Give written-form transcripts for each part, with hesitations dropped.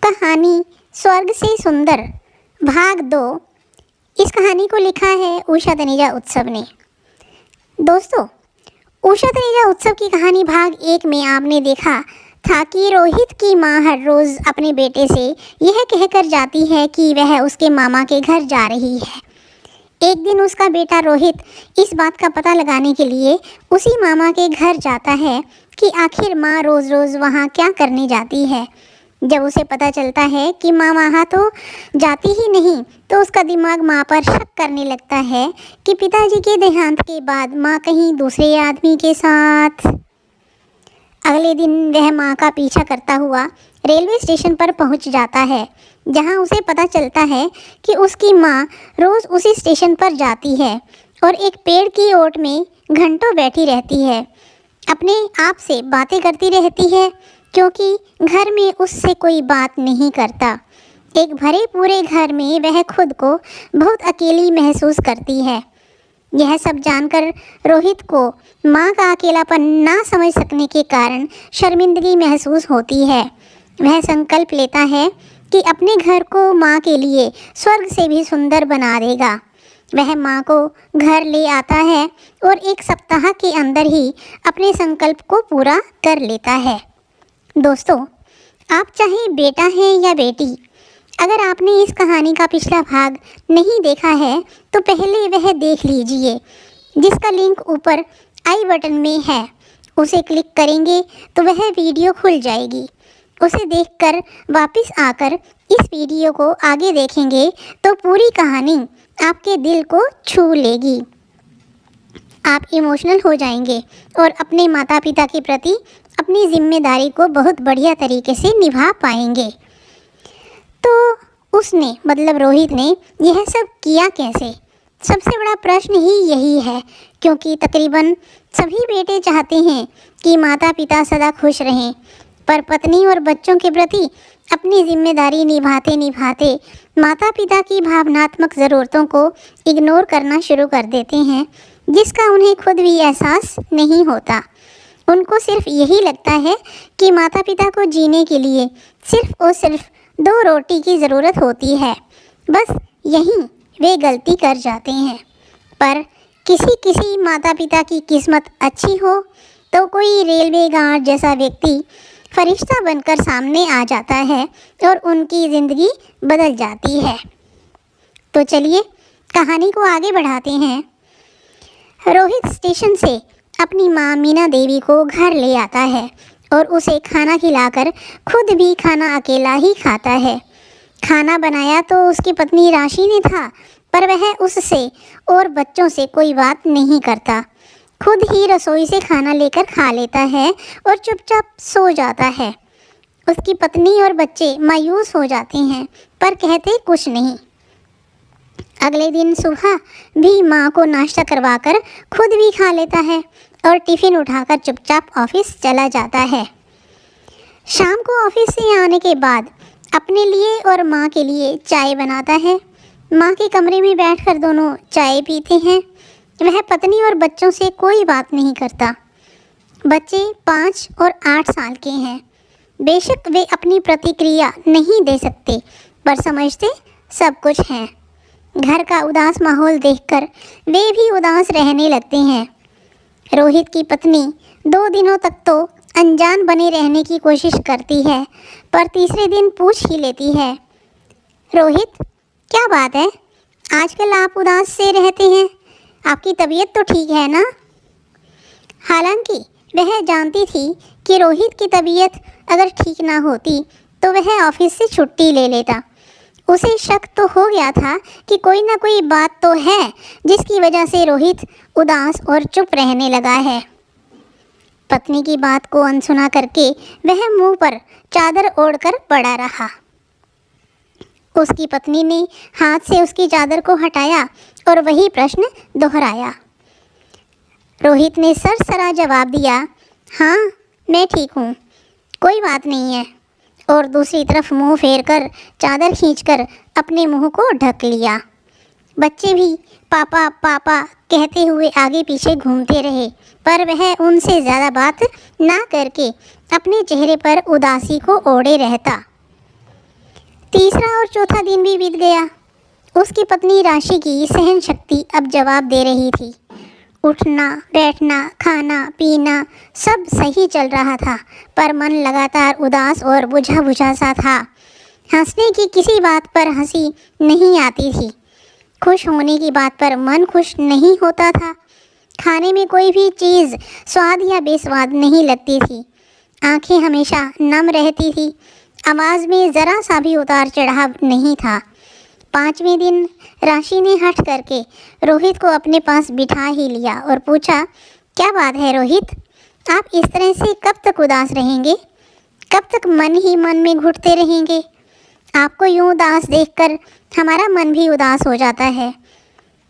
कहानी स्वर्ग से सुंदर भाग 2। इस कहानी को लिखा है उषा तनेजा उत्सव ने। दोस्तों, उषा तनेजा उत्सव की कहानी भाग 1 में आपने देखा था कि रोहित की माँ हर रोज़ अपने बेटे से यह कहकर जाती है कि वह उसके मामा के घर जा रही है। एक दिन उसका बेटा रोहित इस बात का पता लगाने के लिए उसी मामा के घर जाता है कि आखिर माँ रोज़ रोज़ वहाँ क्या करने जाती है। जब उसे पता चलता है कि माँ वहाँ तो जाती ही नहीं, तो उसका दिमाग माँ पर शक करने लगता है कि पिताजी के देहांत के बाद माँ कहीं दूसरे आदमी के साथ। अगले दिन वह माँ का पीछा करता हुआ रेलवे स्टेशन पर पहुँच जाता है, जहाँ उसे पता चलता है कि उसकी माँ रोज़ उसी स्टेशन पर जाती है और एक पेड़ की ओट में घंटों बैठी रहती है, अपने आप से बातें करती रहती है, क्योंकि घर में उससे कोई बात नहीं करता। एक भरे पूरे घर में वह खुद को बहुत अकेली महसूस करती है। यह सब जानकर रोहित को माँ का अकेलापन ना समझ सकने के कारण शर्मिंदगी महसूस होती है। वह संकल्प लेता है कि अपने घर को माँ के लिए स्वर्ग से भी सुंदर बना देगा। वह माँ को घर ले आता है और एक सप्ताह के अंदर ही अपने संकल्प को पूरा कर लेता है। दोस्तों, आप चाहे बेटा है या बेटी, अगर आपने इस कहानी का पिछला भाग नहीं देखा है तो पहले वह देख लीजिए, जिसका लिंक ऊपर आई बटन में है। उसे क्लिक करेंगे तो वह वीडियो खुल जाएगी। उसे देखकर वापस आकर इस वीडियो को आगे देखेंगे तो पूरी कहानी आपके दिल को छू लेगी। आप इमोशनल हो जाएंगे और अपने माता पिता के प्रति अपनी जिम्मेदारी को बहुत बढ़िया तरीके से निभा पाएंगे। तो उसने मतलब रोहित ने यह सब किया कैसे? सबसे बड़ा प्रश्न ही यही है, क्योंकि तकरीबन सभी बेटे चाहते हैं कि माता पिता सदा खुश रहें, पर पत्नी और बच्चों के प्रति अपनी जिम्मेदारी निभाते निभाते माता पिता की भावनात्मक ज़रूरतों को इग्नोर करना शुरू कर देते हैं, जिसका उन्हें खुद भी एहसास नहीं होता। उनको सिर्फ यही लगता है कि माता पिता को जीने के लिए सिर्फ और सिर्फ 2 रोटी की ज़रूरत होती है। बस यहीं वे गलती कर जाते हैं। पर किसी किसी माता पिता की किस्मत अच्छी हो तो कोई रेलवे गार्ड जैसा व्यक्ति फरिश्ता बनकर सामने आ जाता है और उनकी ज़िंदगी बदल जाती है। तो चलिए कहानी को आगे बढ़ाते हैं। रोहित स्टेशन से अपनी माँ मीना देवी को घर ले आता है और उसे खाना खिलाकर खुद भी खाना अकेला ही खाता है। खाना बनाया तो उसकी पत्नी राशि ने था, पर वह उससे और बच्चों से कोई बात नहीं करता। खुद ही रसोई से खाना लेकर खा लेता है और चुपचाप सो जाता है। उसकी पत्नी और बच्चे मायूस हो जाते हैं, पर कहते कुछ नहीं। अगले दिन सुबह भी माँ को नाश्ता करवाकर खुद भी खा लेता है और टिफ़िन उठाकर चुपचाप ऑफिस चला जाता है। शाम को ऑफिस से आने के बाद अपने लिए और माँ के लिए चाय बनाता है। माँ के कमरे में बैठकर दोनों चाय पीते हैं। वह पत्नी और बच्चों से कोई बात नहीं करता। बच्चे 5 और 8 साल के हैं। बेशक वे अपनी प्रतिक्रिया नहीं दे सकते, पर समझते सब कुछ हैं। घर का उदास माहौल देखकर वे भी उदास रहने लगते हैं। रोहित की पत्नी 2 दिनों तक तो अनजान बने रहने की कोशिश करती है, पर तीसरे दिन पूछ ही लेती है, रोहित क्या बात है, आजकल आप उदास से रहते हैं, आपकी तबीयत तो ठीक है ना? हालांकि वह जानती थी कि रोहित की तबीयत अगर ठीक ना होती तो वह ऑफिस से छुट्टी ले लेता। उसे शक तो हो गया था कि कोई ना कोई बात तो है जिसकी वजह से रोहित उदास और चुप रहने लगा है। पत्नी की बात को अनसुना करके वह मुंह पर चादर ओढ़कर पड़ा रहा। उसकी पत्नी ने हाथ से उसकी चादर को हटाया और वही प्रश्न दोहराया। रोहित ने सरसरा जवाब दिया, हाँ मैं ठीक हूँ, कोई बात नहीं है, और दूसरी तरफ मुंह फेरकर चादर खींचकर अपने मुंह को ढक लिया। बच्चे भी पापा पापा कहते हुए आगे पीछे घूमते रहे, पर वह उनसे ज़्यादा बात ना करके अपने चेहरे पर उदासी को ओढ़े रहता। तीसरा और चौथा दिन भी बीत गया। उसकी पत्नी राशि की सहन शक्ति अब जवाब दे रही थी। उठना, बैठना, खाना, पीना सब सही चल रहा था, पर मन लगातार उदास और बुझा बुझा सा था। हंसने की किसी बात पर हंसी नहीं आती थी। खुश होने की बात पर मन खुश नहीं होता था। खाने में कोई भी चीज़ स्वाद या बेस्वाद नहीं लगती थी। आंखें हमेशा नम रहती थी। आवाज़ में ज़रा सा भी उतार चढ़ाव नहीं था। 5वें दिन राशि ने हठ करके रोहित को अपने पास बिठा ही लिया और पूछा, क्या बात है रोहित, आप इस तरह से कब तक उदास रहेंगे? कब तक मन ही मन में घुटते रहेंगे? आपको यूं उदास देखकर हमारा मन भी उदास हो जाता है।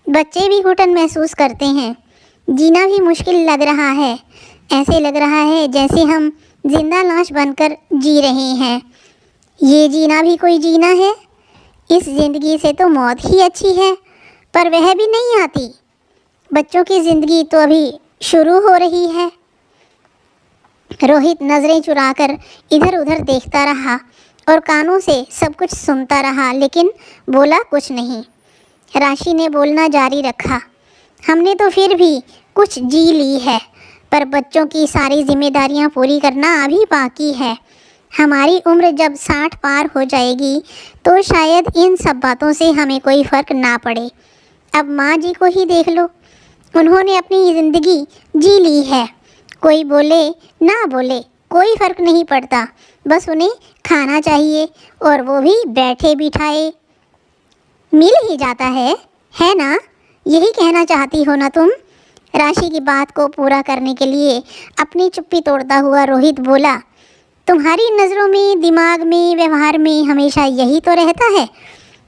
बच्चे भी घुटन महसूस करते हैं। जीना भी मुश्किल लग रहा है। ऐसे लग रहा है जैसे हम जिंदा लाश बनकर जी रहे हैं। ये जीना भी कोई जीना है? इस ज़िंदगी से तो मौत ही अच्छी है, पर वह भी नहीं आती। बच्चों की ज़िंदगी तो अभी शुरू हो रही है। रोहित नज़रें चुराकर इधर उधर देखता रहा और कानों से सब कुछ सुनता रहा, लेकिन बोला कुछ नहीं। राशि ने बोलना जारी रखा, हमने तो फिर भी कुछ जी ली है, पर बच्चों की सारी जिम्मेदारियां पूरी करना अभी बाकी है। हमारी उम्र जब 60 पार हो जाएगी तो शायद इन सब बातों से हमें कोई फ़र्क ना पड़े। अब माँ जी को ही देख लो, उन्होंने अपनी ज़िंदगी जी ली है। कोई बोले ना बोले कोई फ़र्क नहीं पड़ता, बस उन्हें खाना चाहिए और वो भी बैठे बिठाए मिल ही जाता है ना? यही कहना चाहती हो ना तुम? राशि की बात को पूरा करने के लिए अपनी चुप्पी तोड़ता हुआ रोहित बोला, तुम्हारी नज़रों में, दिमाग में, व्यवहार में हमेशा यही तो रहता है,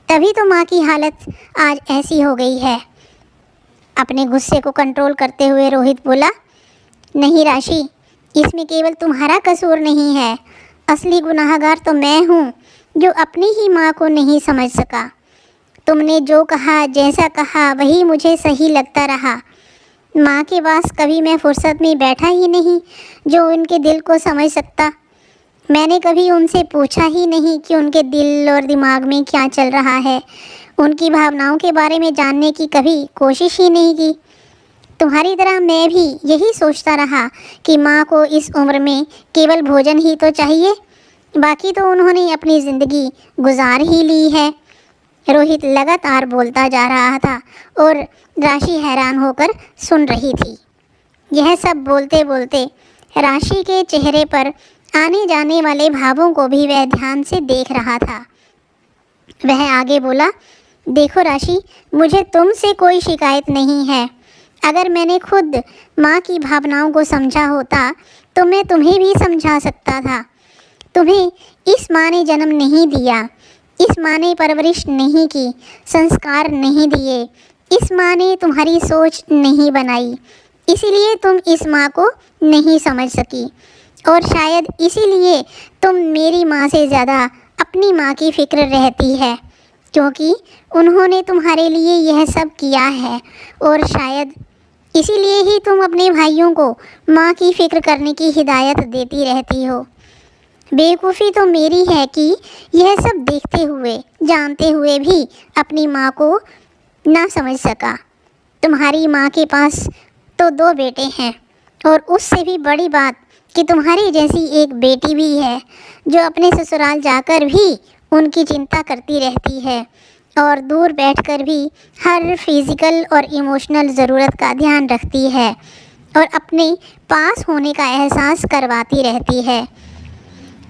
तभी तो माँ की हालत आज ऐसी हो गई है। अपने गुस्से को कंट्रोल करते हुए रोहित बोला, नहीं राशि, इसमें केवल तुम्हारा कसूर नहीं है। असली गुनाहगार तो मैं हूँ, जो अपनी ही माँ को नहीं समझ सका। तुमने जो कहा, जैसा कहा, वही मुझे सही लगता रहा। माँ के पास कभी मैं फुर्सत में बैठा ही नहीं जो उनके दिल को समझ सकता। मैंने कभी उनसे पूछा ही नहीं कि उनके दिल और दिमाग में क्या चल रहा है। उनकी भावनाओं के बारे में जानने की कभी कोशिश ही नहीं की। तुम्हारी तरह मैं भी यही सोचता रहा कि माँ को इस उम्र में केवल भोजन ही तो चाहिए, बाकी तो उन्होंने अपनी ज़िंदगी गुजार ही ली है। रोहित लगातार बोलता जा रहा था और राशि हैरान होकर सुन रही थी। यह सब बोलते बोलते राशि के चेहरे पर आने जाने वाले भावों को भी वह ध्यान से देख रहा था। वह आगे बोला, देखो राशि, मुझे तुमसे कोई शिकायत नहीं है। अगर मैंने खुद माँ की भावनाओं को समझा होता तो मैं तुम्हें भी समझा सकता था। तुम्हें इस माँ ने जन्म नहीं दिया, इस माँ ने परवरिश नहीं की, संस्कार नहीं दिए, इस माँ ने तुम्हारी सोच नहीं बनाई, इसीलिए तुम इस माँ को नहीं समझ सकी। और शायद इसीलिए तुम मेरी माँ से ज़्यादा अपनी माँ की फ़िक्र रहती है, क्योंकि उन्होंने तुम्हारे लिए यह सब किया है। और शायद इसीलिए ही तुम अपने भाइयों को माँ की फ़िक्र करने की हिदायत देती रहती हो। बेवकूफ़ी तो मेरी है कि यह सब देखते हुए, जानते हुए भी अपनी माँ को ना समझ सका। तुम्हारी माँ के पास तो 2 बेटे हैं, और उससे भी बड़ी बात कि तुम्हारी जैसी एक बेटी भी है, जो अपने ससुराल जाकर भी उनकी चिंता करती रहती है और दूर बैठकर भी हर फिज़िकल और इमोशनल ज़रूरत का ध्यान रखती है और अपने पास होने का एहसास करवाती रहती है।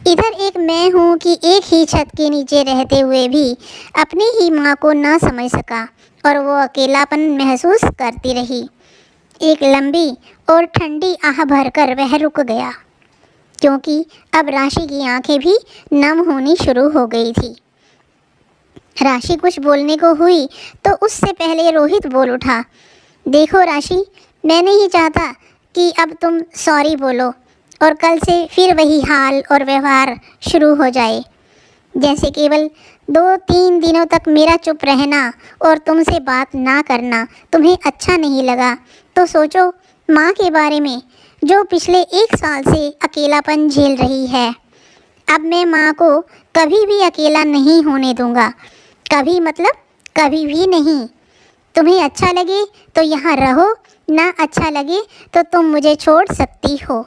इधर एक मैं हूँ कि एक ही छत के नीचे रहते हुए भी अपनी ही माँ को ना समझ सका और वो अकेलापन महसूस करती रही। एक लंबी और ठंडी आह भरकर वह रुक गया, क्योंकि अब राशि की आंखें भी नम होनी शुरू हो गई थी। राशि कुछ बोलने को हुई तो उससे पहले रोहित बोल उठा, देखो राशि, मैं नहीं चाहता कि अब तुम सॉरी बोलो और कल से फिर वही हाल और व्यवहार शुरू हो जाए। जैसे केवल 2-3 दिनों तक मेरा चुप रहना और तुमसे बात ना करना तुम्हें अच्छा नहीं लगा, तो सोचो माँ के बारे में, जो पिछले 1 साल से अकेलापन झेल रही है। अब मैं माँ को कभी भी अकेला नहीं होने दूँगा। कभी मतलब कभी भी नहीं। तुम्हें अच्छा लगे तो यहाँ रहो, ना अच्छा लगे तो तुम मुझे छोड़ सकती हो,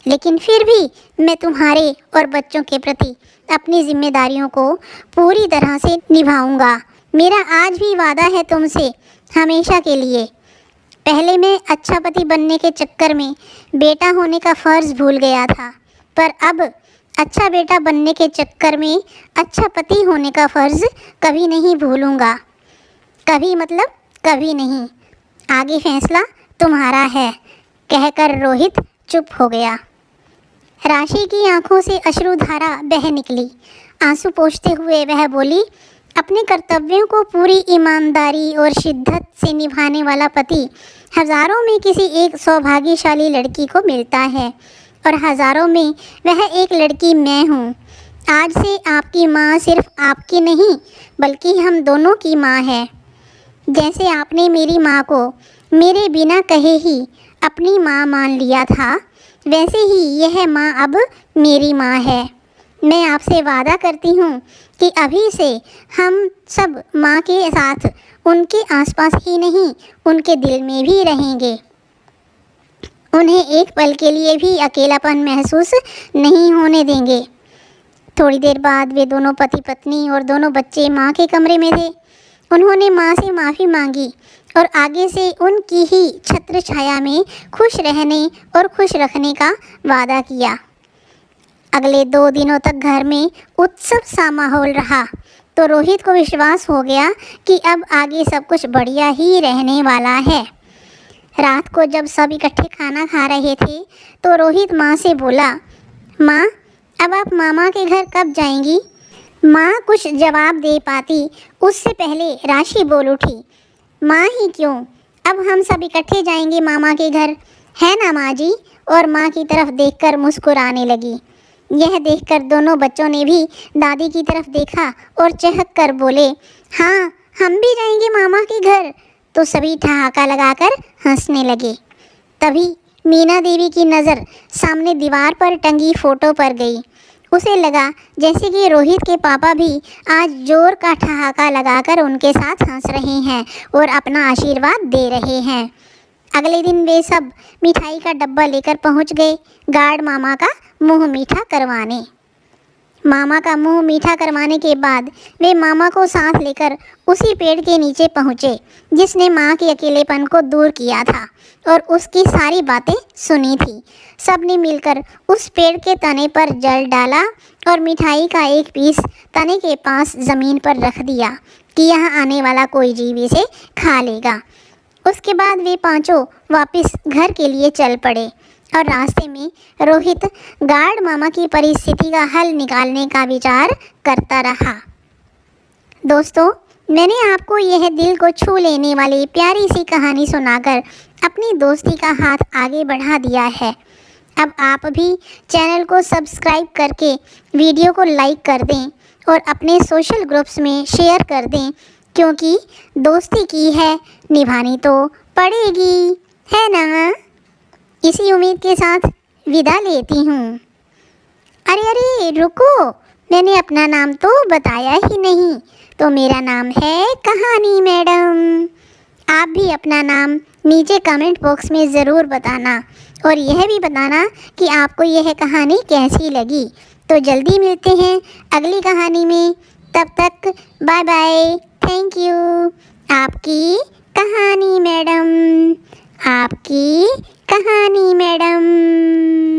लेकिन फिर भी मैं तुम्हारे और बच्चों के प्रति अपनी जिम्मेदारियों को पूरी तरह से निभाऊंगा। मेरा आज भी वादा है तुमसे, हमेशा के लिए। पहले मैं अच्छा पति बनने के चक्कर में बेटा होने का फ़र्ज़ भूल गया था, पर अब अच्छा बेटा बनने के चक्कर में अच्छा पति होने का फ़र्ज़ कभी नहीं भूलूंगा। कभी मतलब कभी नहीं। आगे फैसला तुम्हारा है, कहकर रोहित चुप हो गया। राशि की आंखों से अश्रुधारा बह निकली। आंसू पोंछते हुए वह बोली, अपने कर्तव्यों को पूरी ईमानदारी और शिद्दत से निभाने वाला पति हज़ारों में किसी एक सौभाग्यशाली लड़की को मिलता है, और हज़ारों में वह एक लड़की मैं हूँ। आज से आपकी माँ सिर्फ आपकी नहीं बल्कि हम दोनों की माँ है। जैसे आपने मेरी माँ को मेरे बिना कहे ही अपनी माँ मान लिया था, वैसे ही यह माँ अब मेरी माँ है। मैं आपसे वादा करती हूँ कि अभी से हम सब माँ के साथ उनके आसपास ही नहीं, उनके दिल में भी रहेंगे। उन्हें एक पल के लिए भी अकेलापन महसूस नहीं होने देंगे। थोड़ी देर बाद वे दोनों पति पत्नी और दोनों बच्चे माँ के कमरे में थे। उन्होंने माँ से माफ़ी मांगी और आगे से उनकी ही छत्र छाया में खुश रहने और खुश रखने का वादा किया। अगले 2 दिनों तक घर में उत्सव सा माहौल रहा, तो रोहित को विश्वास हो गया कि अब आगे सब कुछ बढ़िया ही रहने वाला है। रात को जब सब इकट्ठे खाना खा रहे थे तो रोहित माँ से बोला, माँ, अब आप मामा के घर कब जाएंगी? माँ कुछ जवाब दे पाती उससे पहले राशि बोल उठी, माँ ही क्यों, अब हम सब इकट्ठे जाएंगे मामा के घर, है ना माँ जी? और माँ की तरफ देखकर मुस्कुराने लगी। यह देखकर दोनों बच्चों ने भी दादी की तरफ देखा और चहक कर बोले, हाँ, हम भी जाएंगे मामा के घर। तो सभी ठहाका लगाकर हंसने लगे। तभी मीना देवी की नज़र सामने दीवार पर टंगी फ़ोटो पर गई। उसे लगा जैसे कि रोहित के पापा भी आज जोर का ठहाका लगाकर उनके साथ हंस रहे हैं और अपना आशीर्वाद दे रहे हैं। अगले दिन वे सब मिठाई का डब्बा लेकर पहुंच गए गार्ड मामा का मुंह मीठा करवाने। मामा का मुंह मीठा करवाने के बाद वे मामा को साथ लेकर उसी पेड़ के नीचे पहुँचे जिसने माँ के अकेलेपन को दूर किया था और उसकी सारी बातें सुनी थी। सब ने मिलकर उस पेड़ के तने पर जल डाला और मिठाई का एक पीस तने के पास ज़मीन पर रख दिया कि यहाँ आने वाला कोई जीव इसे खा लेगा। उसके बाद वे पांचों वापस घर के लिए चल पड़े और रास्ते में रोहित गार्ड मामा की परिस्थिति का हल निकालने का विचार करता रहा। दोस्तों, मैंने आपको यह दिल को छू लेने वाली प्यारी सी कहानी सुनाकर अपनी दोस्ती का हाथ आगे बढ़ा दिया है। अब आप भी चैनल को सब्सक्राइब करके वीडियो को लाइक कर दें और अपने सोशल ग्रुप्स में शेयर कर दें, क्योंकि दोस्ती की है निभानी तो पड़ेगी, है ना? इसी उम्मीद के साथ विदा लेती हूँ। अरे रुको, मैंने अपना नाम तो बताया ही नहीं। तो मेरा नाम है कहानी मैडम। आप भी अपना नाम नीचे कमेंट बॉक्स में ज़रूर बताना और यह भी बताना कि आपको यह कहानी कैसी लगी। तो जल्दी मिलते हैं अगली कहानी में। तब तक बाय बाय, थैंक यू। आपकी कहानी मैडम, आपकी कहानी मैडम।